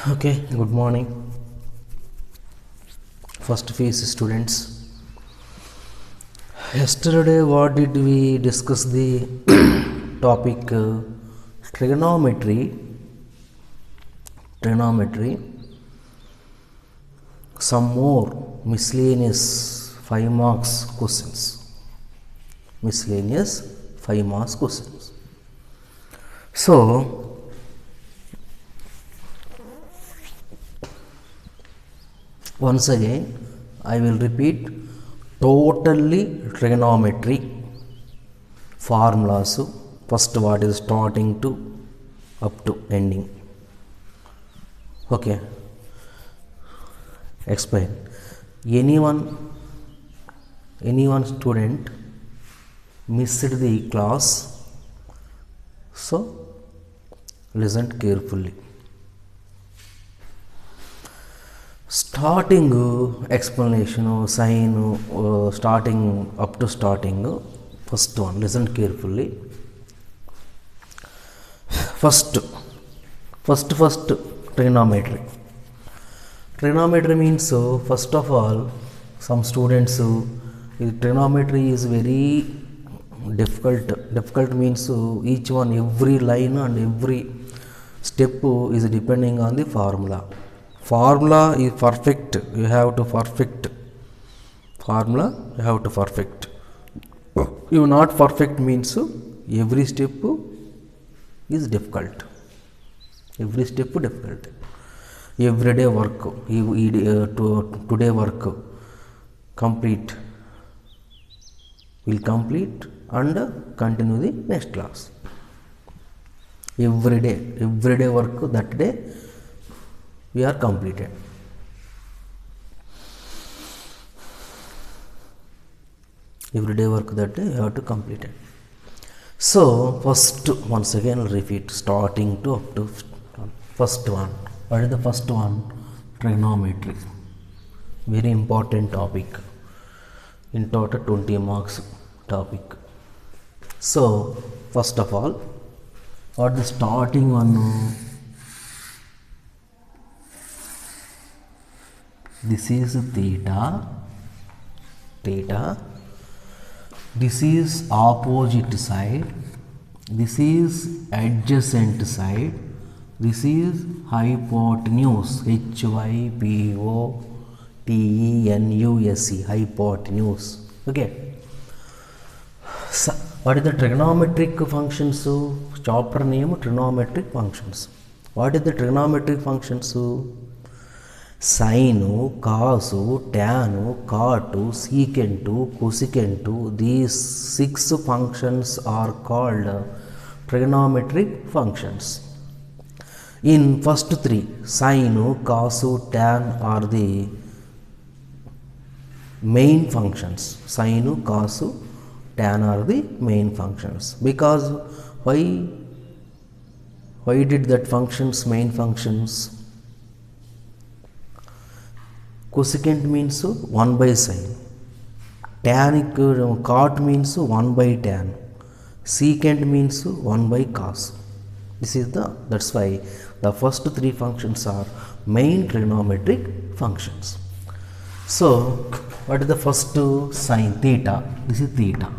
Okay, good morning. First phase students. Yesterday, what did we discuss the topic trigonometry? Trigonometry. Some more miscellaneous 5 marks questions. Miscellaneous 5 marks questions. So, once again I will repeat totally trigonometry formulas. First, what is starting to up to ending. Okay, explain. Anyone student missed the class, so listen carefully. Starting explanation or sign starting up to starting. First one, listen carefully. First trigonometry. Trigonometry means first of all, some students trigonometry is very difficult. Difficult means each one, every line and every step is depending on the formula. Formula is perfect, you have to perfect. Formula you have to perfect. You not perfect means every step is difficult. Every step difficult. Everyday work, today work complete, will complete and continue the next class. Everyday work that day we are completed. Everyday work that day you have to complete it. So first, once again repeat, starting to up to first one. What is the first one? Trigonometry. Very important topic. In total 20 marks topic. So first of all, what is the starting one? This is theta. This is opposite side. This is adjacent side. This is hypotenuse. Hypotenuse. Hypotenuse. Okay. So, what is the trigonometric functions? Chapter name trigonometric functions. What is the trigonometric functions? Sine, cos, tan, cot, secant, cosecant, these 6 functions are called trigonometric functions. In first 3, sine, cos, tan are the main functions. Sine, cos, tan are the main functions. Because why did that functions main functions? Cosecant means 1 by sine, tan cot means 1 by tan, secant means 1 by cos. That's why the first 3 functions are main trigonometric functions. So what is the first sine? Theta. This is theta.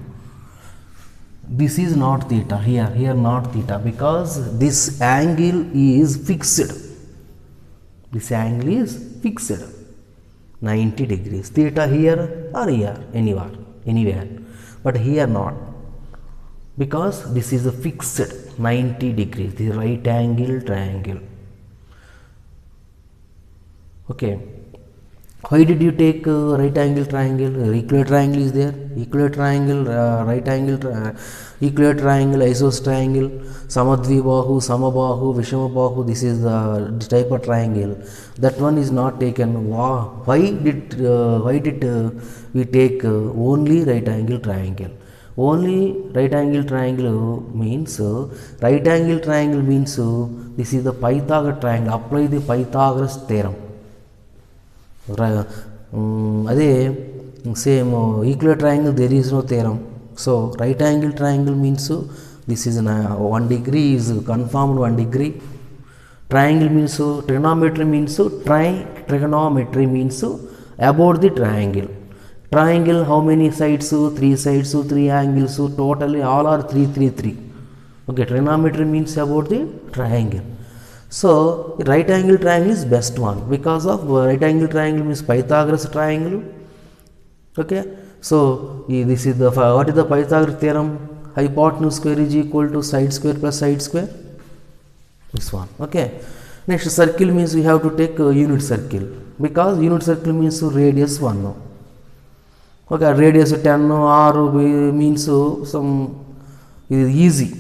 This is not theta. Here not theta, because this angle is fixed. This angle is fixed. 90 degrees. Theta here or here, anywhere. But here not. Because this is a fixed 90 degrees. This is right angle triangle. Okay. Why did you take right angle triangle? Equilateral triangle is there. Equilateral triangle, right angle, equilateral triangle, isosceles triangle, samadvibahu, samabahu, vishamabahu. This is the type of triangle. That one is not taken. Wow. Why did we take only right angle triangle? Only right angle triangle means this is the Pythagoras triangle. Apply the Pythagoras theorem. Same equilateral triangle, there is no theorem. So right angle triangle means this is 1 degree is confirmed 1 degree. Triangle means trigonometry means trigonometry means about the triangle. Triangle, how many sides? 3 sides, 3 angles, totally all are 3, 3, 3. Okay, trigonometry means about the triangle. So right angle triangle is best one because of right angle triangle means Pythagoras triangle. Okay, so this is the what is the Pythagoras theorem? Hypotenuse square is equal to side square plus side square. This one. Okay, next circle means we have to take unit circle because unit circle means radius 1. Okay, radius 10 or means some easy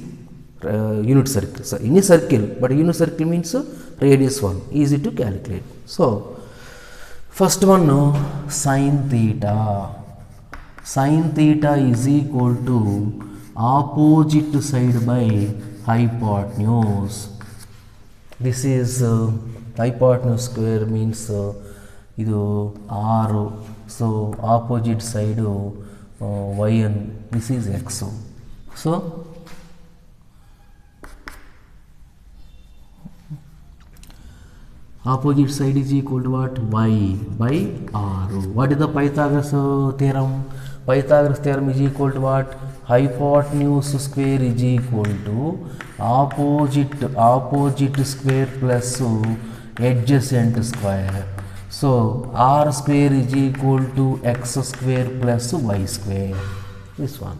unit circle. So in a circle, but unit circle means radius 1, easy to calculate. So first one, sin theta. Sin theta is equal to opposite side by hypotenuse. This is hypotenuse square means idu r, so opposite side y and this is x. So opposite side is equal to what? Y by r. What is the Pythagoras theorem? Pythagoras theorem is equal to what? Hypotenuse square is equal to opposite square plus adjacent square. So r square is equal to x square plus y square. This one.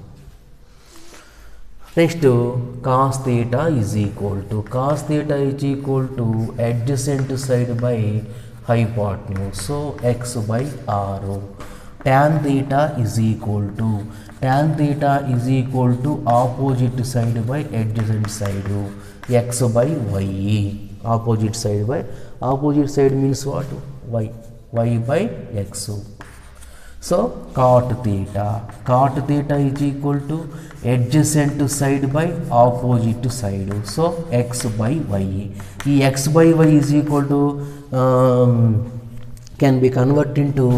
Next, cos theta is equal to adjacent side by hypotenuse. So x by r. Tan theta is equal to opposite side by adjacent side, x by y. Opposite side means what? Y by x. So cot theta is equal to adjacent side by opposite side. So x by y. X by y is equal to can be converted into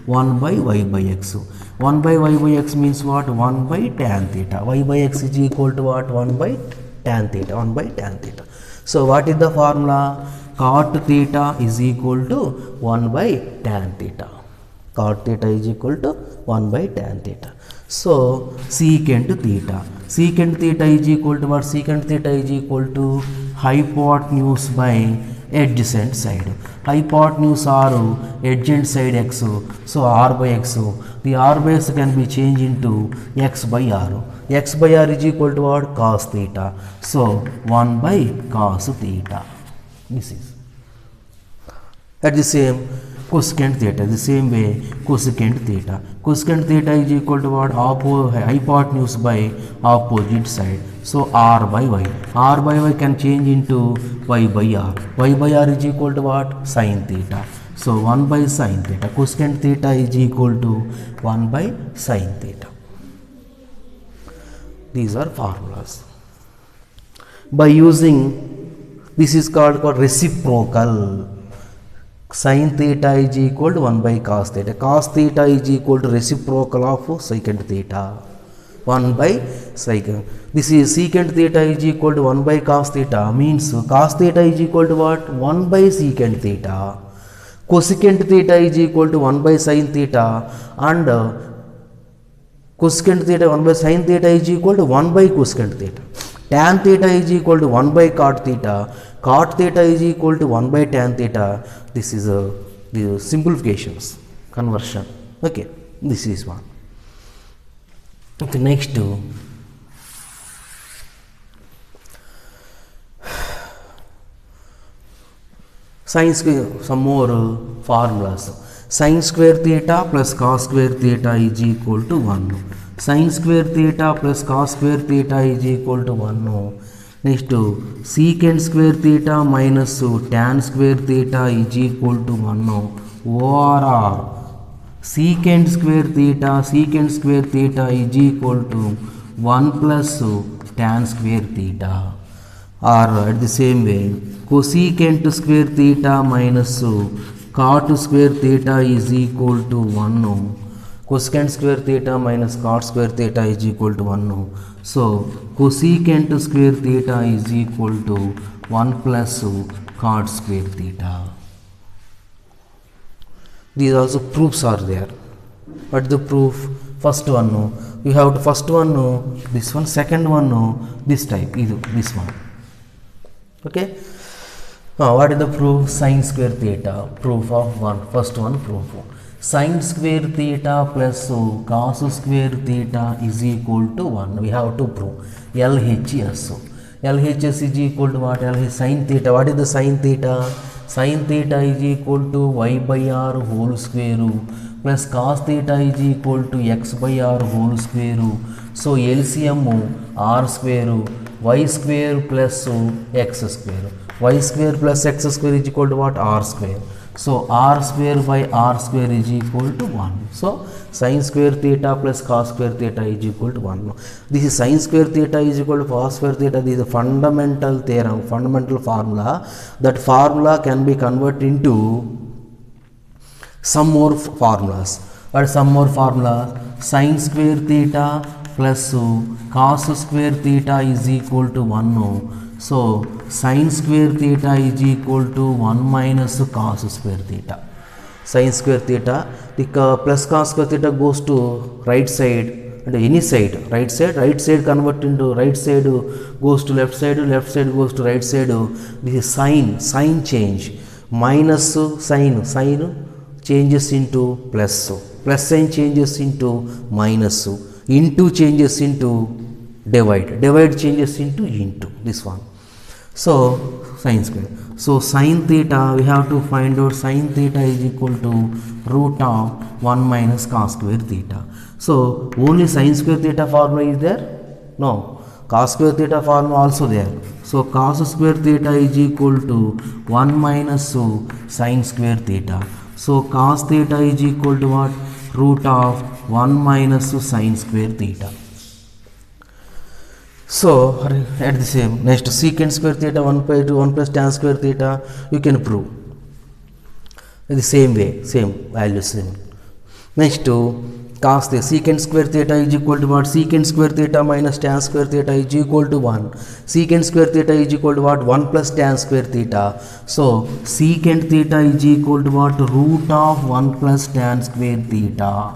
1 by y by x. 1 by y by x means what? 1 by tan theta. Y by x is equal to what? 1 by tan theta. So what is the formula? Cot theta is equal to 1 by tan theta. Cot theta is equal to 1 by tan theta. So secant theta is equal to what? Secant theta is equal to hypotenuse by adjacent side. Hypotenuse r, adjacent side x. So r by x. The r by x can be changed into x by r. X by r is equal to what? Cos theta. So 1 by cos theta. This is at the same cosecant theta. The same way cosecant theta. Cosecant theta is equal to what? Hypotenuse by opposite side. So r by y. R by y can change into y by r. Y by r is equal to what? Sin theta. So 1 by sin theta. Cosecant theta is equal to 1 by sin theta. These are formulas. By using this is called reciprocal. Sin theta is equal to 1 by cos theta. Cos theta is equal to reciprocal of secant theta. 1 by secant. This is secant theta is equal to 1 by cos theta means cos theta is equal to what? 1 by secant theta. Cosecant theta is equal to 1 by sin theta and cosecant theta 1 by sin theta is equal to 1 by cosecant theta. Tan theta is equal to 1 by cot theta. Cot theta is equal to 1 by tan theta. This is the simplifications, conversion. Okay, this is one. Okay, next sin square, some more formulas. Sin square theta plus cos square theta is equal to 1. Sin square theta plus cos square theta is equal to 1. Next, secant square theta minus tan square theta is equal to 1 over r. Secant square theta is equal to 1 plus tan square theta. Or at the same way, cosecant square theta minus cot square theta is equal to 1. cosecant square theta minus cot square theta is equal to 1. So cosecant square theta is equal to 1 plus cot square theta. These also proofs are there. What the proof? First one, you have to first one, this one, second one, this type, this one. Okay. What is the proof? Sin square theta. Proof of one. First one proof. Sin square theta plus cos square theta is equal to 1. We have to prove LHS. LHS is equal to what? LHS sin theta. What is the sin theta? Sin theta is equal to y by r whole square plus cos theta is equal to x by r whole square. So LCM r square y square plus x square. Y square plus x square is equal to what? R square. So r square by r square is equal to 1. So sin square theta plus cos square theta is equal to 1. This is sin square theta is equal to cos square theta. This is a fundamental theorem, fundamental formula. That formula can be converted into some more formulas. What some more formulas? Sin square theta plus cos square theta is equal to 1. So sin square theta is equal to 1 minus cos square theta. Sin square theta, the plus cos square theta goes to right side and any side, right side convert into right side goes to left side goes to right side. This is sign change. Minus sign changes into plus sign changes into minus, into changes into divide changes into this one. So sin square. So sin theta, we have to find out sin theta is equal to root of 1 minus cos square theta. So only sin square theta formula is there? No. Cos square theta formula also there. So cos square theta is equal to 1 minus sin square theta. So cos theta is equal to what? Root of 1 minus sin square theta. So at the same, next secant square theta 1 by 2 1 plus tan square theta you can prove in the same way, same values. Next cos the secant square theta is equal to what? Secant square theta minus tan square theta is equal to 1. Secant square theta is equal to what? 1 plus tan square theta. So secant theta is equal to what? Root of 1 plus tan square theta.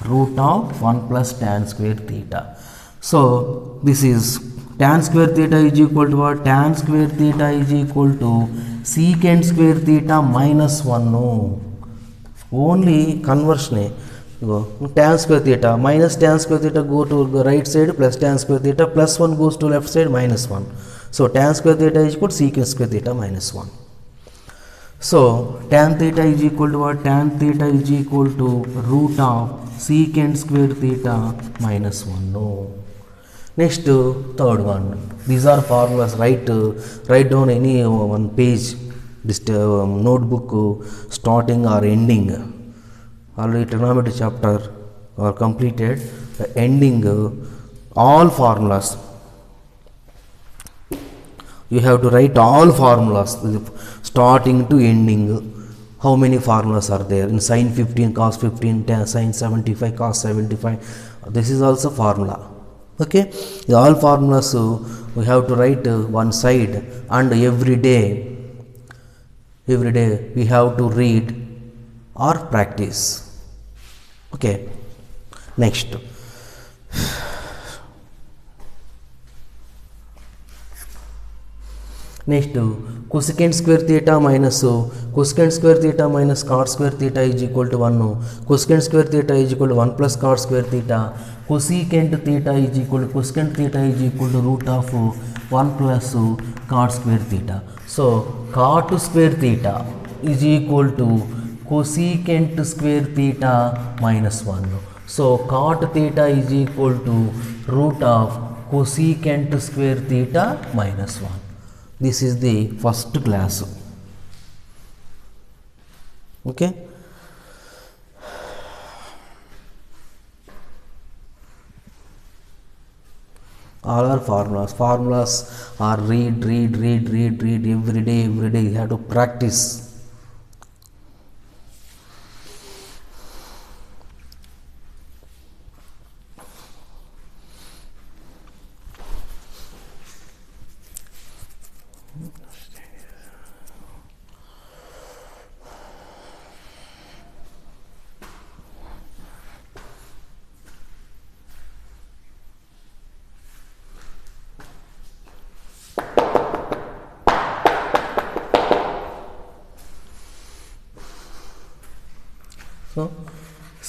Root of 1 plus tan square theta. So this is tan square theta is equal to what? Tan square theta is equal to secant square theta minus 1. No. Only conversion. Go. Tan square theta minus tan square theta go to the right side plus tan square theta plus 1 goes to left side minus 1. So tan square theta is equal to secant square theta minus 1. So tan theta is equal to what? Tan theta is equal to root of secant square theta minus 1. No. Next third one. These are formulas. Write down any one page. This notebook starting or ending. Already trigonometry chapter are completed. The ending all formulas. You have to write all formulas starting to ending. How many formulas are there? In sin 15, cos 15, sin 75, cos 75. This is also formula. Okay, all formulas we have to write one side, and every day we have to read or practice. Okay, next cosecant square theta minus cosecant square theta minus cot square theta is equal to 1. Cosecant square theta is equal to 1 plus cot square theta. Cosecant theta is equal to cosecant theta is equal to root of 1 plus cot square theta. So cot square theta is equal to cosecant square theta minus 1. So cot theta is equal to root of cosecant square theta minus 1. This is the first class. Okay. All are formulas. Formulas are read every day. You have to practice.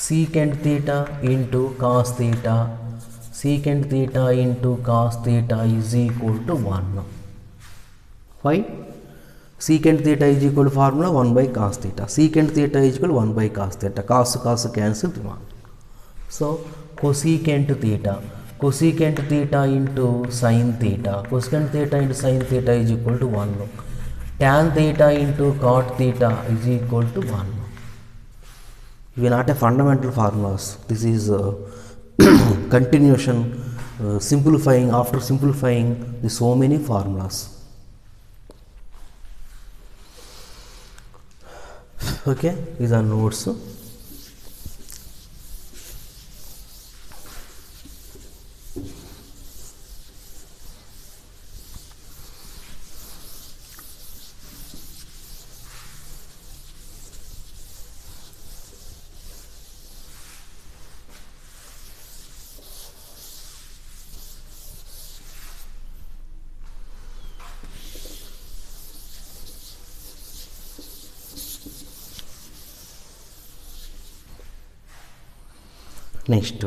secant theta into cos theta, secant theta into cos theta is equal to 1. Why? Secant theta is equal to formula 1 by cos theta. Secant theta is equal to 1 by cos theta. Cos cancel. So cosecant theta into sin theta. Cosecant theta into sin theta is equal to 1. Tan theta into cot theta is equal to 1. We are not a fundamental formulas. This is continuation, simplifying after simplifying the so many formulas. Okay, these are notes. Next,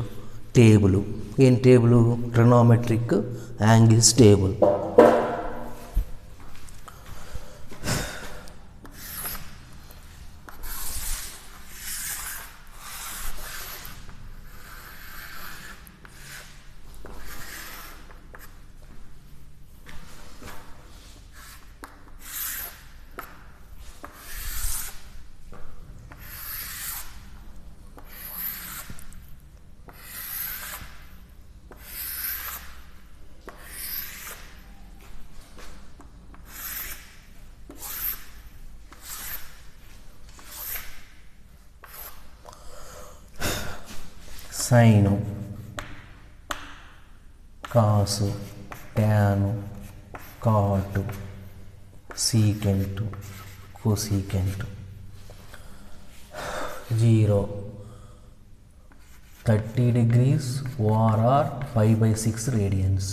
table. In table, trigonometric angles table. Sine, cos, tan, cot, secant, cosecant. 0, 30 degrees or 5 by 6 radians.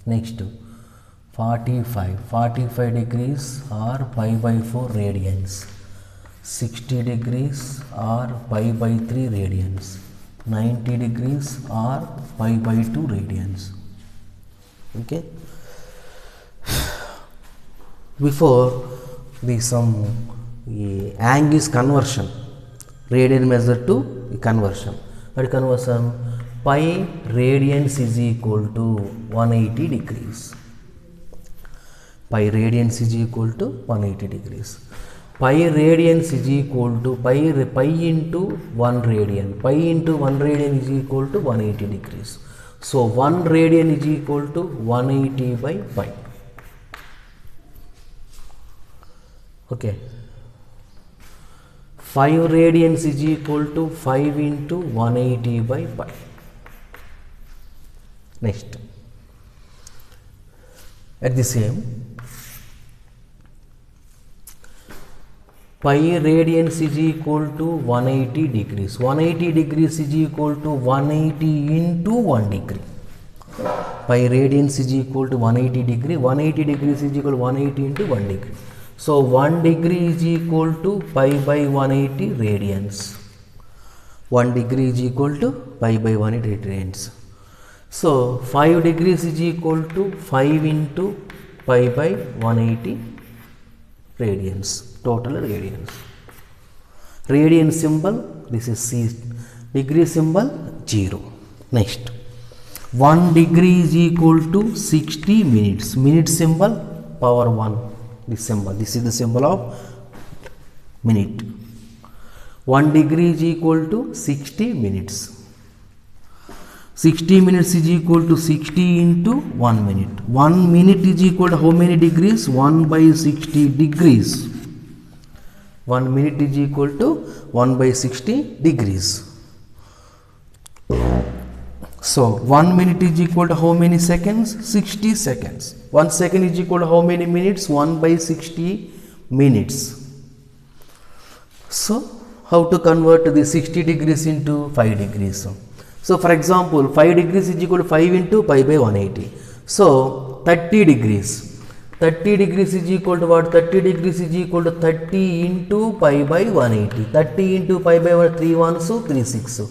Next, 45 degrees or 5 by 4 radians. 60 degrees or 5 by 3 radians. 90 degrees or 5 by 2 radians. Okay. Before the some angles conversion, radian measure to conversion. But conversion, pi radians is equal to 180 degrees. Pi radians is equal to 180 degrees. Pi radians is equal to pi into 1 radian. Pi into 1 radian is equal to 180 degrees. So 1 radian is equal to 180 by pi. Okay. 5 radians is equal to 5 into 180 by pi. Next. At the same, pi radians is equal to 180 degrees. 180 degrees is equal to 180 into 1 degree. Pi radians is equal to 180 degree. 180 degrees is equal to 180 into 1 degree. So 1 degree is equal to pi by 180 radians. 1 degree is equal to pi by 180 radians. So 5 degrees is equal to 5 into pi by 180 radians. Total radians. Radian symbol, this is C. Degree symbol 0. Next, 1 degree is equal to 60 minutes. Minute symbol power 1. This symbol. This is the symbol of minute. 1 degree is equal to 60 minutes. 60 minutes is equal to 60 into 1 minute. 1 minute is equal to how many degrees? 1 by 60 degrees. 1 minute is equal to 1 by 60 degrees. So 1 minute is equal to how many seconds? 60 seconds. 1 second is equal to how many minutes? 1 by 60 minutes. So how to convert the 60 degrees into 5 degrees? So for example, 5 degrees is equal to 5 into pi by 180. So 30 degrees. 30 degrees is equal to what? 30 degrees is equal to 30 into pi by 180. 30 into pi by 1, 3 1 so 3 6 so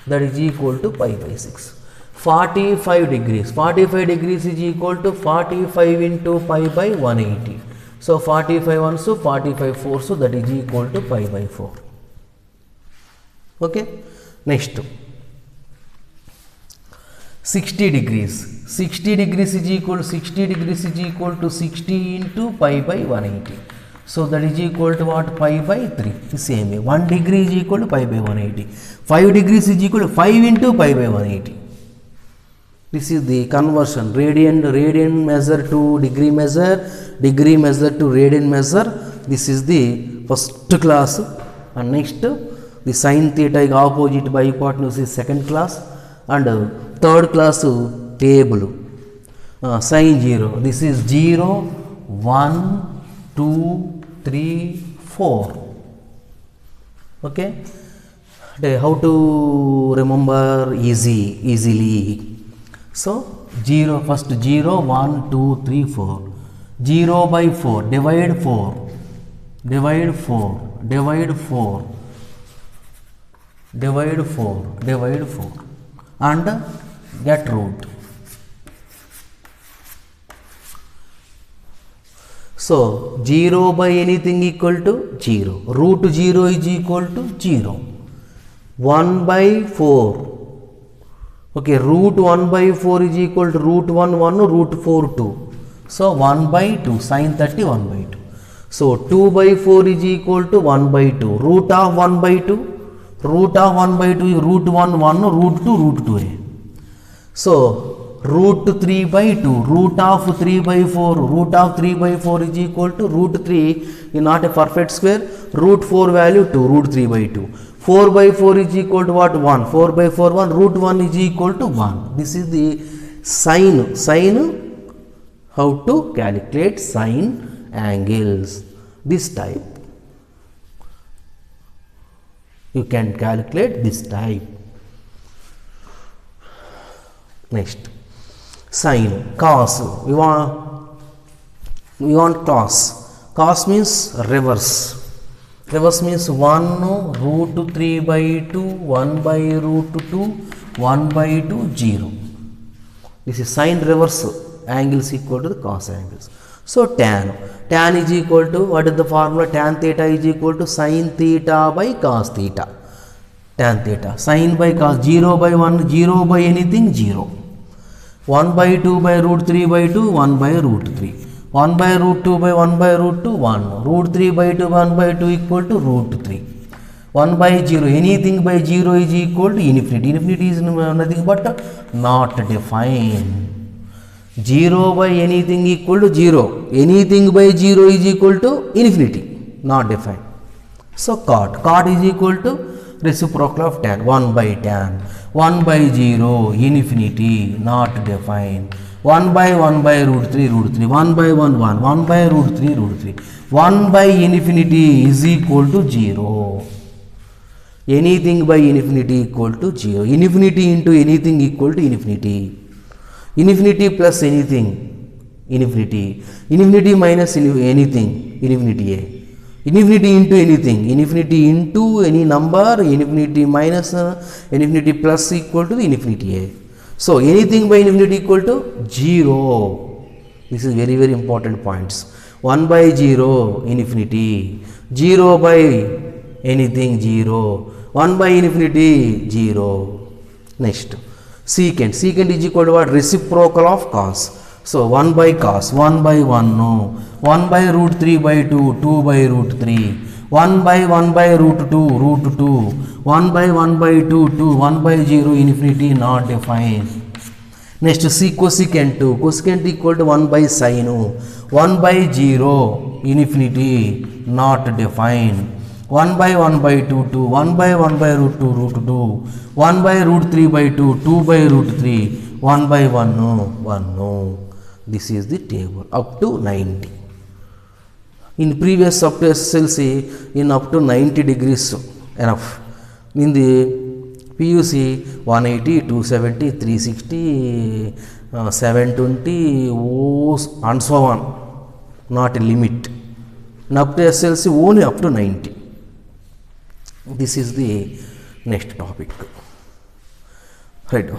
that is equal to pi by 6. 45 degrees. 45 degrees is equal to 45 into pi by 180. So 45 1 so 45 4 so that is equal to pi by 4. Okay. Next. 60 degrees. 60 degrees is equal to 60 degrees is equal to 60 into pi by 180. So that is equal to what? Pi by 3. The same way. 1 degree is equal to pi by 180. 5 degrees is equal to 5 into pi by 180. This is the conversion. Radian measure to degree measure to radian measure. This is the first class. And next, the sin theta is opposite by hypotenuse is second class. And third class table. Sin 0. This is 0, 1, 2, 3, 4. Okay. How to remember easily. So 0, first 0, 1, 2, 3, 4. 0 by 4, divide 4, divide 4, divide 4, divide 4, divide 4 and get root. So 0 by anything equal to 0. Root 0 is equal to 0. 1 by 4. Okay, root 1 by 4 is equal to root 1 1, root 4 2. So 1 by 2, sin 30 1 by 2. So 2 by 4 is equal to 1 by 2. Root of 1 by 2. Root of 1 by 2 is root 1 1, root 2 root 2a. So root 3 by 2. Root of 3 by 4. Root of 3 by 4 is equal to root 3 is not a perfect square. Root 4 value 2, root 3 by 2. 4 by 4 is equal to what? 1. 4 by 4 1. Root 1 is equal to 1. This is the sine. How to calculate sine angles. This type. You can calculate this type. Next. Sine. Cos. We want cos. Cos means reverse. Reverse means 1 root 3 by 2, 1 by root 2, 1 by 2, 0. This is sine reverse angles equal to the cos angles. So tan. Tan is equal to, what is the formula? Tan theta is equal to sin theta by cos theta. Tan theta. Sin by cos, 0 by 1, 0 by anything, 0. 1 by 2 by root 3 by 2, 1 by root 3. 1 by root 2 by 1 by root 2, 1. Root 3 by 2, 1 by 2 equal to root 3. 1 by 0, anything by 0 is equal to infinity. Infinity is nothing but not defined. 0 by anything equal to 0. Anything by 0 is equal to infinity. Not defined. So cot. Cot is equal to reciprocal of tan. 1 by tan. 1 by 0, infinity, not defined. 1 by root 3, 1 by 1, 1, 1 by root 3, 1 by infinity is equal to 0. Anything by infinity equal to 0. Infinity into anything equal to infinity. Infinity plus anything, infinity. Infinity minus anything, infinity a. Infinity into anything, infinity into any number, infinity minus infinity plus equal to the infinity a. So anything by infinity equal to 0. This is very important points. 1 by 0, infinity. 0 by anything, 0. 1 by infinity, 0. Next. Secant. Secant is equal to what? Reciprocal of cos. So 1 by cos, 1 by 1, no. 1 by root 3 by 2, 2 by root 3. 1 by root 2, root 2. 1 by 2, 2. 1 by 0, infinity, not defined. Next, cosecant 2. Cosecant equal to 1 by sin. 1 by 0, infinity, not defined. 1 by 2, 2. 1 by root 2, root 2. 1 by root 3 by 2, 2 by root 3. 1 by 1, no, 1, no. This is the table up to 90. In previous up to SSLC, in up to 90 degrees enough. In the PUC, 180, 270, 360, 720, and so on. not a limit. And up to SLC only up to 90. This is the next topic. Right.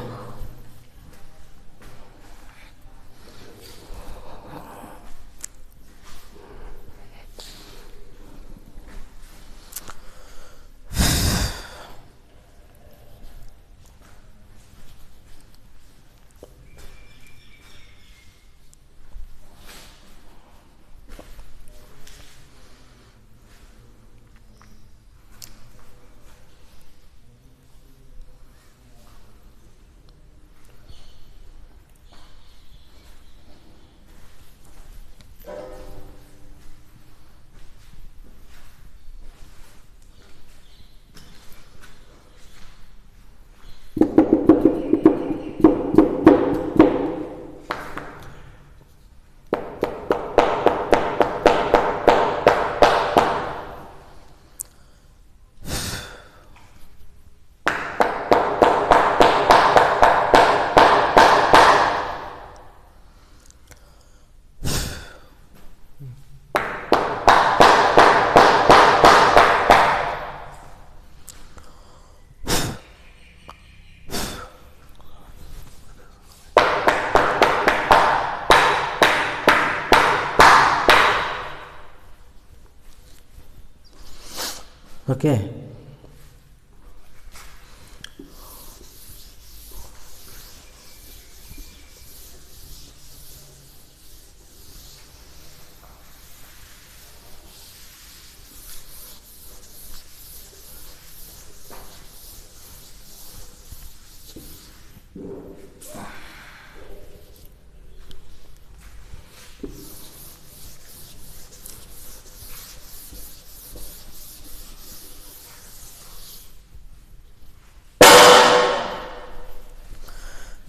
Okay.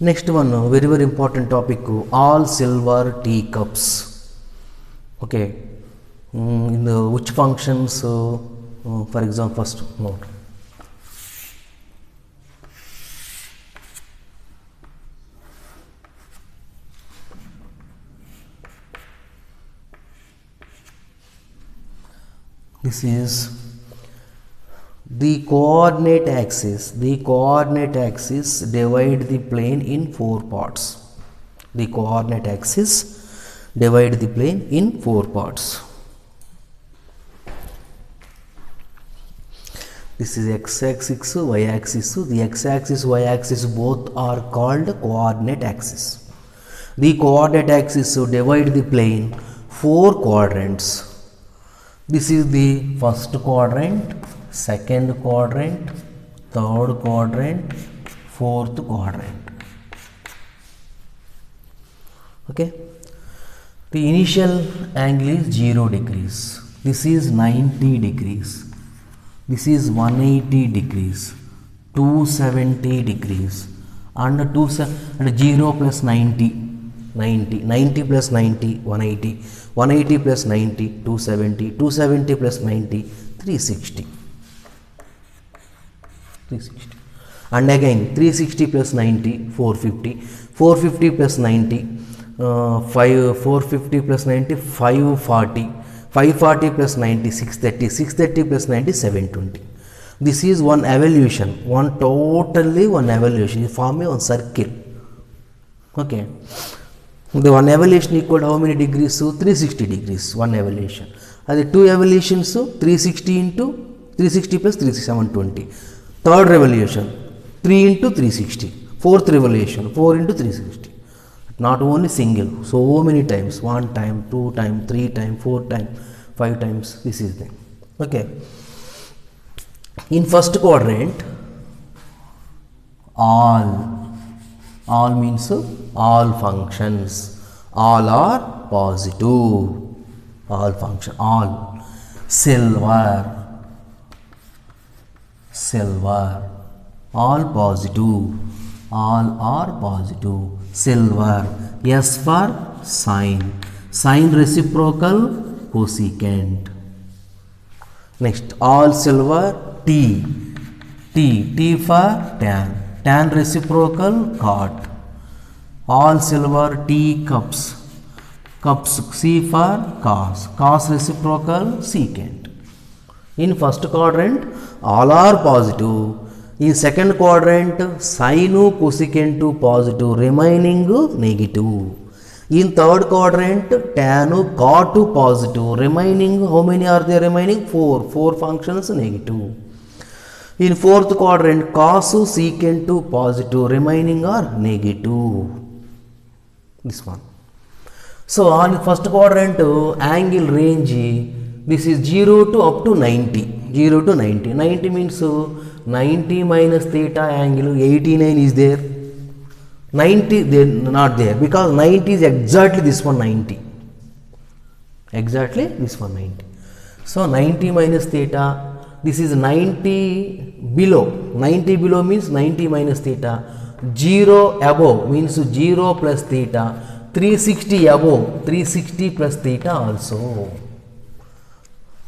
Next one, very important topic, all silver teacups. Okay, in the which functions, for example, first note. This is the coordinate axis. The coordinate axis divide the plane in 4 parts. The coordinate axis divide the plane in 4 parts. This is x-axis, y-axis. The x-axis, y-axis both are called coordinate axis. The coordinate axis divide the plane 4 quadrants. This is the first quadrant, second quadrant, third quadrant, fourth quadrant. Okay. The initial angle is 0 degrees. This is 90 degrees. This is 180 degrees, 270 degrees, and 0 plus 90. 90 plus 90, 180, 180 plus 90, 270, 270 plus 90, 360. And again 360 plus 90, 450, 450 plus 90, 450 plus 90, 540, 540 plus 90, 630, 630 plus 90, 720. This is one evolution, totally one evolution. You form a one circle. Okay. The one evolution equal to how many degrees? So 360 degrees, one evolution. And the two evolutions, so 360 into 360 plus 720. Third revolution, 3 into 360. Fourth revolution, 4 into 360. Not only single, so many times, 1 time, 2 time, 3 time, 4 time, 5 times. This is the okay. In first quadrant, all means all functions, all are positive, all function, all silver, all positive, all are positive, silver. S for sine, sine reciprocal cosecant. Next, all silver, T for tan, tan reciprocal cot. All silver teacups, cups, C for cos, cos reciprocal secant. In first quadrant all are positive, in second quadrant sine cosecant positive, remaining negative. In third quadrant tan cot positive, remaining how many are there remaining? 4 functions negative. In fourth quadrant cos secant positive, remaining are negative. This one. So on first quadrant angle range, this is 0 to up to 90. 0 to 90. 90 means 90 minus theta angle 89 is there. 90 they not there because 90 is exactly this one 90. Exactly this one 90. So 90 minus theta. This is 90 below. 90 below means 90 minus theta. 0 above means 0 plus theta. 360 above, 360 plus theta also.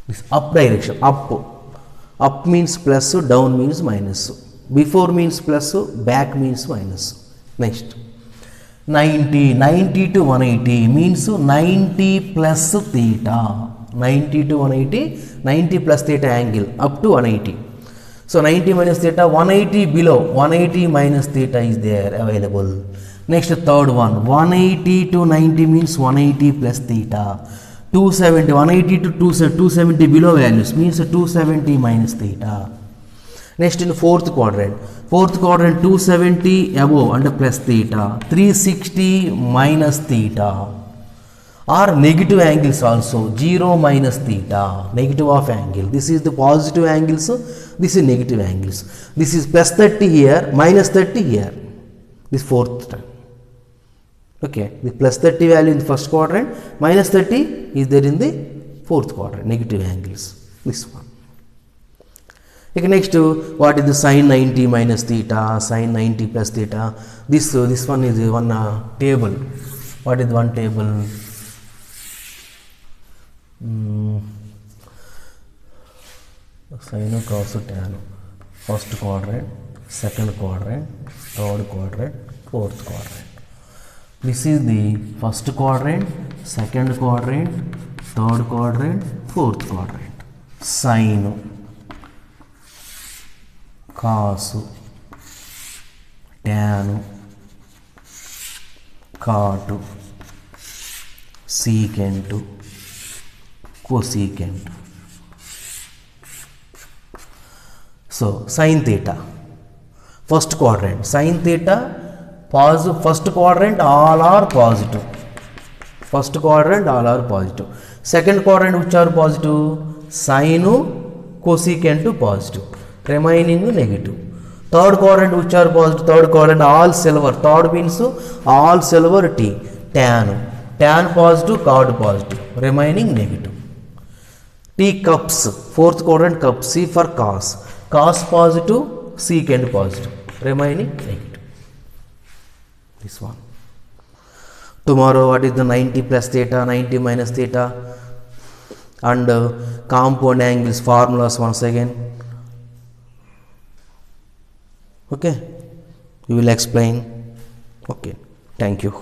This up direction, up means plus, down means minus, before means plus, back means minus. Next 90 to 180 means 90 plus theta, 90 to 180, 90 plus theta angle up to 180. So 90 minus theta, 180 below, 180 minus theta is there available. Next third one, 180 to 90 means 180 plus theta. 270, 180 to 270 below values means 270 minus theta. Next in fourth quadrant 270 above and plus theta, 360 minus theta. Or negative angles also, 0 minus theta, negative of angle. This is the positive angles, this is negative angles. This is plus 30 here, minus 30 here. This fourth time. Okay, the plus 30 value in the first quadrant, minus 30 is there in the fourth quadrant, negative angles. This one. Okay, next what is the sine 90 minus theta, sine 90 plus theta? This one is one table. What is one table? Sine, cos, tan. First quadrant, second quadrant, third quadrant, fourth quadrant. This is the first quadrant, second quadrant, third quadrant, fourth quadrant. Sine, cos, tan, cot, secant, cosecant. So sin theta, first quadrant, sin theta, positive. First quadrant all are positive. First quadrant all are positive. Second quadrant which are positive? Sine, cosecant positive, remaining negative. Third quadrant which are positive? Third quadrant all silver. Third means all silver T. Tan, tan positive, cot positive, remaining negative. T cups, fourth quadrant cup, C for cos, cos positive, secant positive, remaining negative. This one. Tomorrow what is the 90 plus theta, 90 minus theta, and compound angles formulas once again. Okay, we will explain. Okay, thank you.